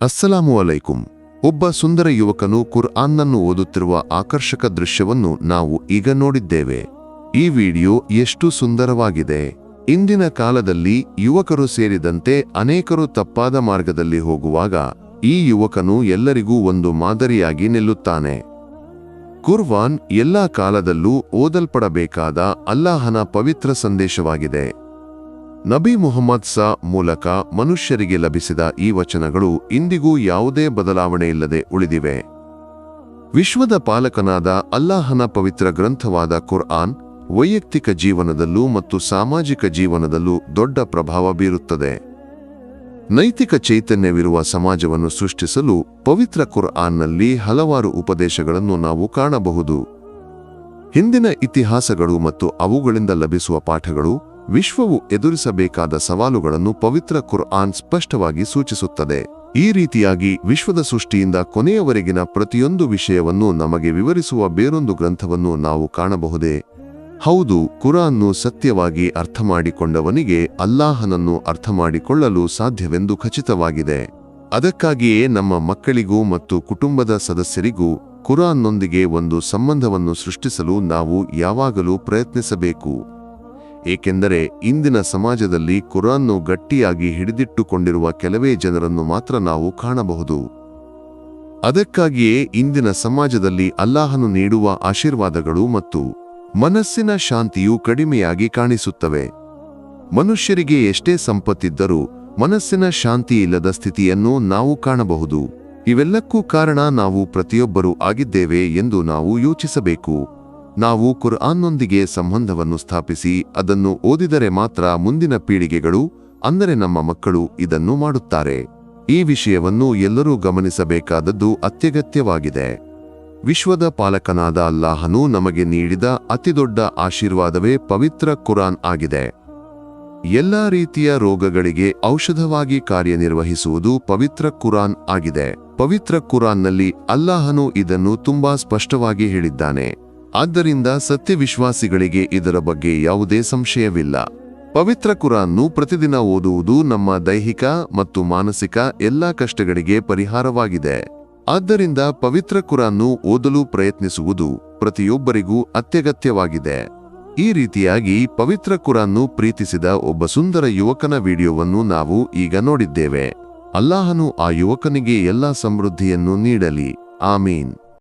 ಅಸ್ಸಲಾಮು ಅಲೈಕುಂ. ಒಬ್ಬ ಸುಂದರ ಯುವಕನು ಕುರ್ಆನ್ನನ್ನು ಓದುತ್ತಿರುವ ಆಕರ್ಷಕ ದೃಶ್ಯವನ್ನು ನಾವು ಈಗ ನೋಡಿದ್ದೇವೆ. ಈ ವಿಡಿಯೋ ಎಷ್ಟು ಸುಂದರವಾಗಿದೆ! ಇಂದಿನ ಕಾಲದಲ್ಲಿ ಯುವಕರು ಸೇರಿದಂತೆ ಅನೇಕರು ತಪ್ಪಾದ ಮಾರ್ಗದಲ್ಲಿ ಹೋಗುವಾಗ ಈ ಯುವಕನು ಎಲ್ಲರಿಗೂ ಒಂದು ಮಾದರಿಯಾಗಿ ನಿಲ್ಲುತ್ತಾನೆ. ಕುರ್ಆನ್ ಎಲ್ಲಾ ಕಾಲದಲ್ಲೂ ಓದಲ್ಪಡಬೇಕಾದ ಅಲ್ಲಾಹನ ಪವಿತ್ರ ಸಂದೇಶವಾಗಿದೆ. ನಬಿ ಮುಹಮ್ಮದ್ ಮೂಲಕ ಮನುಷ್ಯರಿಗೆ ಲಭಿಸಿದ ಈ ವಚನಗಳು ಇಂದಿಗೂ ಯಾವುದೇ ಬದಲಾವಣೆಯಿಲ್ಲದೆ ಉಳಿದಿವೆ. ವಿಶ್ವದ ಪಾಲಕನಾದ ಅಲ್ಲಾಹನ ಪವಿತ್ರ ಗ್ರಂಥವಾದ ಕುರ್ಆನ್ ವೈಯಕ್ತಿಕ ಜೀವನದಲ್ಲೂ ಮತ್ತು ಸಾಮಾಜಿಕ ಜೀವನದಲ್ಲೂ ದೊಡ್ಡ ಪ್ರಭಾವ ಬೀರುತ್ತದೆ. ನೈತಿಕ ಚೈತನ್ಯವಿರುವ ಸಮಾಜವನ್ನು ಸೃಷ್ಟಿಸಲು ಪವಿತ್ರ ಕುರ್ಆನ್ನಲ್ಲಿ ಹಲವಾರು ಉಪದೇಶಗಳನ್ನು ನಾವು ಕಾಣಬಹುದು. ಹಿಂದಿನ ಇತಿಹಾಸಗಳು ಮತ್ತು ಅವುಗಳಿಂದ ಲಭಿಸುವ ಪಾಠಗಳು ವಿಶ್ವವು ಎದುರಿಸಬೇಕಾದ ಸವಾಲುಗಳನ್ನು ಪವಿತ್ರ ಕುರ್ಆನ್ ಸ್ಪಷ್ಟವಾಗಿ ಸೂಚಿಸುತ್ತದೆ. ಈ ರೀತಿಯಾಗಿ ವಿಶ್ವದ ಸೃಷ್ಟಿಯಿಂದ ಕೊನೆಯವರೆಗಿನ ಪ್ರತಿಯೊಂದು ವಿಷಯವನ್ನು ನಮಗೆ ವಿವರಿಸುವ ಬೇರೊಂದು ಗ್ರಂಥವನ್ನು ನಾವು ಕಾಣಬಹುದೇ? ಹೌದು, ಕುರ್ಆನ್ನು ಸತ್ಯವಾಗಿ ಅರ್ಥಮಾಡಿಕೊಂಡವನಿಗೆ ಅಲ್ಲಾಹನನ್ನು ಅರ್ಥಮಾಡಿಕೊಳ್ಳಲು ಸಾಧ್ಯವೆಂದು ಖಚಿತವಾಗಿದೆ. ಅದಕ್ಕಾಗಿಯೇ ನಮ್ಮ ಮಕ್ಕಳಿಗೂ ಮತ್ತು ಕುಟುಂಬದ ಸದಸ್ಯರಿಗೂ ಕುರ್ಆನ್ನೊಂದಿಗೆ ಒಂದು ಸಂಬಂಧವನ್ನು ಸೃಷ್ಟಿಸಲು ನಾವು ಯಾವಾಗಲೂ ಪ್ರಯತ್ನಿಸಬೇಕು. ಏಕೆಂದರೆ ಇಂದಿನ ಸಮಾಜದಲ್ಲಿ ಕುರ್ಆನ್ನು ಗಟ್ಟಿಯಾಗಿ ಹಿಡಿದಿಟ್ಟುಕೊಂಡಿರುವ ಕೆಲವೇ ಜನರನ್ನು ಮಾತ್ರ ನಾವು ಕಾಣಬಹುದು. ಅದಕ್ಕಾಗಿಯೇ ಇಂದಿನ ಸಮಾಜದಲ್ಲಿ ಅಲ್ಲಾಹನು ನೀಡುವ ಆಶೀರ್ವಾದಗಳು ಮತ್ತು ಮನಸ್ಸಿನ ಶಾಂತಿಯು ಕಡಿಮೆಯಾಗಿ ಕಾಣಿಸುತ್ತವೆ. ಮನುಷ್ಯರಿಗೆ ಎಷ್ಟೇ ಸಂಪತ್ತಿದ್ದರೂ ಮನಸ್ಸಿನ ಶಾಂತಿ ಇಲ್ಲದ ಸ್ಥಿತಿಯನ್ನು ನಾವು ಕಾಣಬಹುದು. ಇವೆಲ್ಲಕ್ಕೂ ಕಾರಣ ನಾವು ಪ್ರತಿಯೊಬ್ಬರೂ ಆಗಿದ್ದೇವೆ ಎಂದು ನಾವು ಯೋಚಿಸಬೇಕು. ನಾವು ಕುರ್ಆನ್ನೊಂದಿಗೆ ಸಂಬಂಧವನ್ನು ಸ್ಥಾಪಿಸಿ ಅದನ್ನು ಓದಿದರೆ ಮಾತ್ರ ಮುಂದಿನ ಪೀಳಿಗೆಗಳು, ಅಂದರೆ ನಮ್ಮ ಮಕ್ಕಳು, ಇದನ್ನು ಮಾಡುತ್ತಾರೆ. ಈ ವಿಷಯವನ್ನು ಎಲ್ಲರೂ ಗಮನಿಸಬೇಕಾದದ್ದು ಅತ್ಯಗತ್ಯವಾಗಿದೆ. ವಿಶ್ವದ ಪಾಲಕನಾದ ಅಲ್ಲಾಹನು ನಮಗೆ ನೀಡಿದ ಅತಿದೊಡ್ಡ ಆಶೀರ್ವಾದವೇ ಪವಿತ್ರ ಕುರ್ಆನ್ ಆಗಿದೆ. ಎಲ್ಲಾ ರೀತಿಯ ರೋಗಗಳಿಗೆ ಔಷಧವಾಗಿ ಕಾರ್ಯನಿರ್ವಹಿಸುವುದು ಪವಿತ್ರ ಕುರ್ಆನ್ ಆಗಿದೆ. ಪವಿತ್ರ ಕುರ್ಆನ್ನಲ್ಲಿ ಅಲ್ಲಾಹನು ಇದನ್ನು ತುಂಬಾ ಸ್ಪಷ್ಟವಾಗಿ ಹೇಳಿದ್ದಾನೆ. ಆದ್ದರಿಂದ ಸತ್ಯವಿಶ್ವಾಸಿಗಳಿಗೆ ಇದರ ಬಗ್ಗೆ ಯಾವುದೇ ಸಂಶಯವಿಲ್ಲ. ಪವಿತ್ರ ಕುರ್ಆನ್ನು ಪ್ರತಿದಿನ ಓದುವುದು ನಮ್ಮ ದೈಹಿಕ ಮತ್ತು ಮಾನಸಿಕ ಎಲ್ಲಾ ಕಷ್ಟಗಳಿಗೆ ಪರಿಹಾರವಾಗಿದೆ. ಆದ್ದರಿಂದ ಪವಿತ್ರ ಕುರ್ಆನ್ನು ಓದಲು ಪ್ರಯತ್ನಿಸುವುದು ಪ್ರತಿಯೊಬ್ಬರಿಗೂ ಅತ್ಯಗತ್ಯವಾಗಿದೆ. ಈ ರೀತಿಯಾಗಿ ಪವಿತ್ರ ಕುರ್ಆನ್ನು ಪ್ರೀತಿಸಿದ ಒಬ್ಬ ಸುಂದರ ಯುವಕನ ವಿಡಿಯೋವನ್ನು ನಾವು ಈಗ ನೋಡಿದ್ದೇವೆ. ಅಲ್ಲಾಹನು ಆ ಯುವಕನಿಗೆ ಎಲ್ಲಾ ಸಮೃದ್ಧಿಯನ್ನು ನೀಡಲಿ. ಆಮೀನ್.